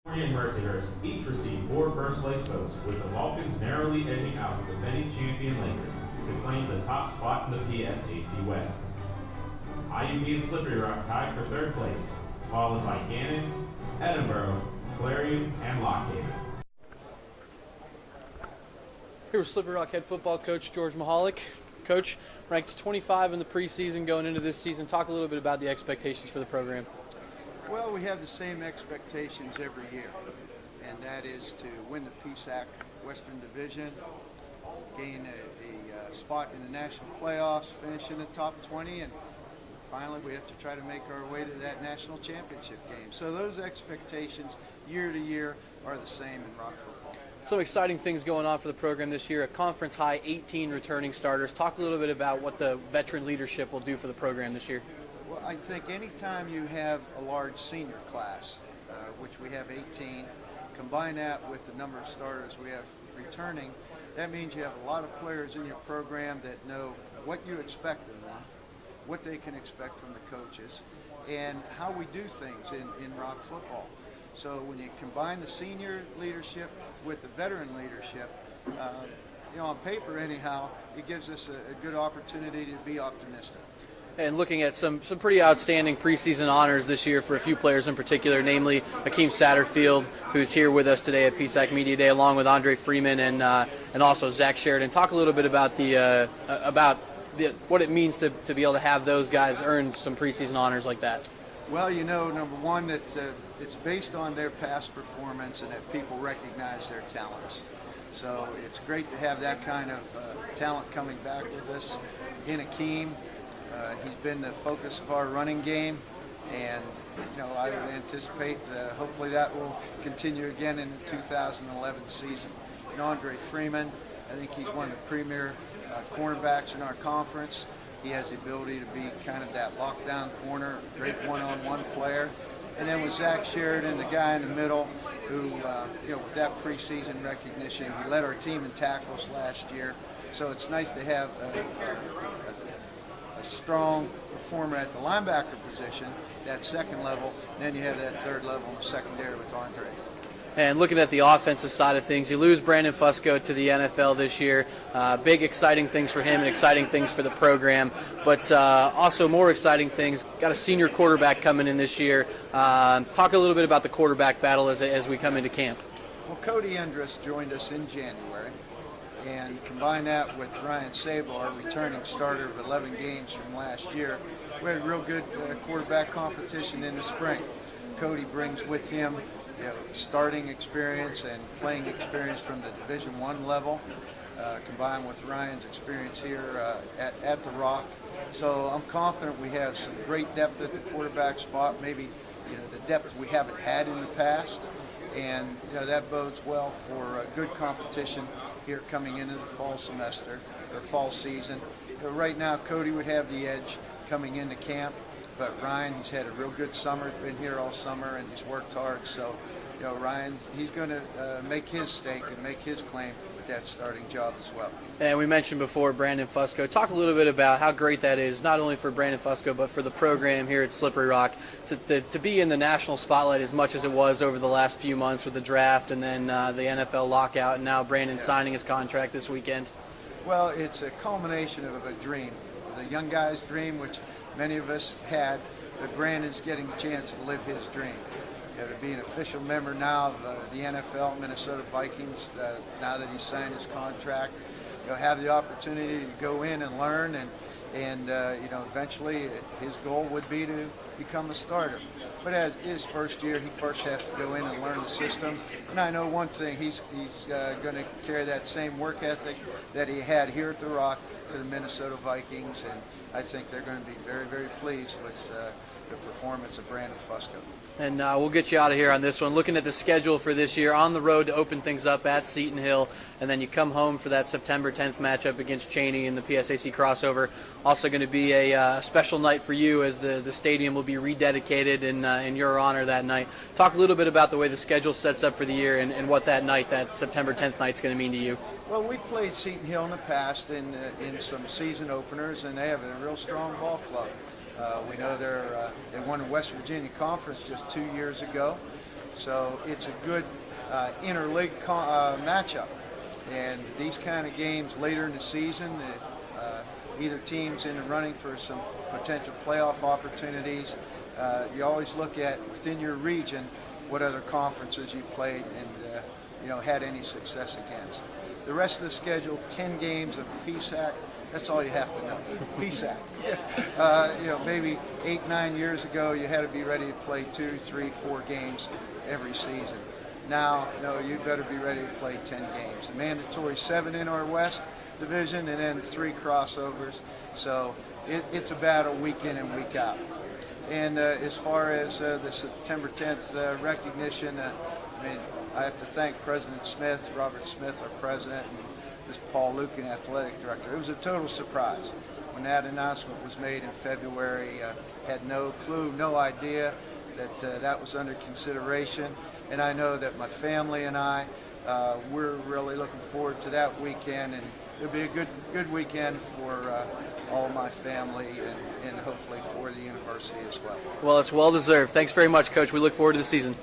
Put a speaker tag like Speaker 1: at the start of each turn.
Speaker 1: And Mercyhurst each received 4 first-place votes, with the Vulcans narrowly edging out the defending champion Lakers to claim the top spot in the PSAC-West. IUB and Slippery Rock tied for 3rd place, followed by Gannon, Edinburgh, Clarion, and Lockhaven.
Speaker 2: Here with Slippery Rock head football coach George Mihalik. Coach, ranked 25 in the preseason going into this season. Talk a little bit about the expectations for the program.
Speaker 3: Well, we have the same expectations every year, and that is to win the PSAC-Western Division, gain a spot in the national playoffs, finish in the top 20, and finally we have to try to make our way to that national championship game. So those expectations year to year are the same in Rock football.
Speaker 2: Some exciting things going on for the program this year. A conference high 18 returning starters. Talk a little bit about what the veteran leadership will do for the program this year.
Speaker 3: Well, I think anytime you have a large senior class, which we have 18, combine that with the number of starters we have returning, that means you have a lot of players in your program that know what you expect of them, what they can expect from the coaches, and how we do things in Rock football. So when you combine the senior leadership with the veteran leadership, on paper anyhow, it gives us a good opportunity to be optimistic.
Speaker 2: And looking at some pretty outstanding preseason honors this year for a few players in particular, namely Akeem Satterfield, who's here with us today at PSAC Media Day, along with Andre Freeman and also Zach Sheridan. Talk a little bit about what it means to be able to have those guys earn some preseason honors like that.
Speaker 3: Well, number one, that it's based on their past performance and that people recognize their talents. So it's great to have that kind of talent coming back with us. In Akeem, he's been the focus of our running game, and I would anticipate hopefully that will continue again in the 2011 season. And Andre Freeman, I think he's one of the premier cornerbacks in our conference. He has the ability to be kind of that lockdown corner, great one-on-one player. And then with Zach Sheridan, the guy in the middle, who, with that preseason recognition, he led our team in tackles last year. So it's nice to have a strong performer at the linebacker position, that second level, and then you have that third level in the secondary with Andre.
Speaker 2: And looking at the offensive side of things, you lose Brandon Fusco to the NFL this year. Big exciting things for him and exciting things for the program. But also more exciting things, got a senior quarterback coming in this year. Talk a little bit about the quarterback battle as we come into camp.
Speaker 3: Well, Cody Endress joined us in January. And combine that with Ryan Sable, our returning starter of 11 games from last year. We had a real good quarterback competition in the spring. Cody brings with him starting experience and playing experience from the Division I level, combined with Ryan's experience here at the Rock. So I'm confident we have some great depth at the quarterback spot, maybe the depth we haven't had in the past. And that bodes well for good competition here coming into the fall semester or fall season. Right now, Cody would have the edge coming into camp, but Ryan, he's had a real good summer. He's been here all summer and he's worked hard. So, Ryan, he's going to make his stake and make his claim with that starting job as well.
Speaker 2: And we mentioned before Brandon Fusco. Talk a little bit about how great that is, not only for Brandon Fusco, but for the program here at Slippery Rock to be in the national spotlight as much as it was over the last few months with the draft and then the NFL lockout, and now Brandon signing his contract this weekend.
Speaker 3: Well, it's a culmination of a dream, the young guy's dream, which many of us had, but Brandon's getting a chance to live his dream. To be an official member now of the NFL, Minnesota Vikings, now that he's signed his contract, have the opportunity to go in and learn, and eventually his goal would be to become a starter. But as his first year, he first has to go in and learn the system. And I know one thing, he's going to carry that same work ethic that he had here at the Rock to the Minnesota Vikings, and I think they're going to be very, very pleased with the performance of Brandon Fusco.
Speaker 2: And we'll get you out of here on this one. Looking at the schedule for this year, on the road to open things up at Seton Hill, and then you come home for that September 10th matchup against Cheney in the PSAC crossover. Also going to be a special night for you, as the stadium will be rededicated in your honor that night. Talk a little bit about the way the schedule sets up for the year and what that night, that September 10th night, is going to mean to you.
Speaker 3: Well, we played Seton Hill in the past in some season openers, and they have a real strong ball club. We know they won the West Virginia Conference just 2 years ago. So it's a good interleague matchup. And these kind of games later in the season, either team's in the running for some potential playoff opportunities. You always look at within your region what other conferences you played and had any success against. The rest of the schedule, 10 games of PSAC. That's all you have to know. PSAC. Maybe 8-9 years ago, you had to be ready to play 2, 3, 4 games every season. Now, no, you better be ready to play 10 games. A mandatory 7 in our West division, and then 3 crossovers. So it's a battle week in and week out. And as far as the September 10th recognition, I have to thank President Smith, Robert Smith, our president, and Mr. Paul Lucan, athletic director. It was a total surprise when that announcement was made in February. Had no clue, no idea that that was under consideration. And I know that my family and I, we're really looking forward to that weekend, and it'll be a good weekend for all my family and hopefully for the university as well.
Speaker 2: Well, it's well deserved. Thanks very much, Coach. We look forward to the season.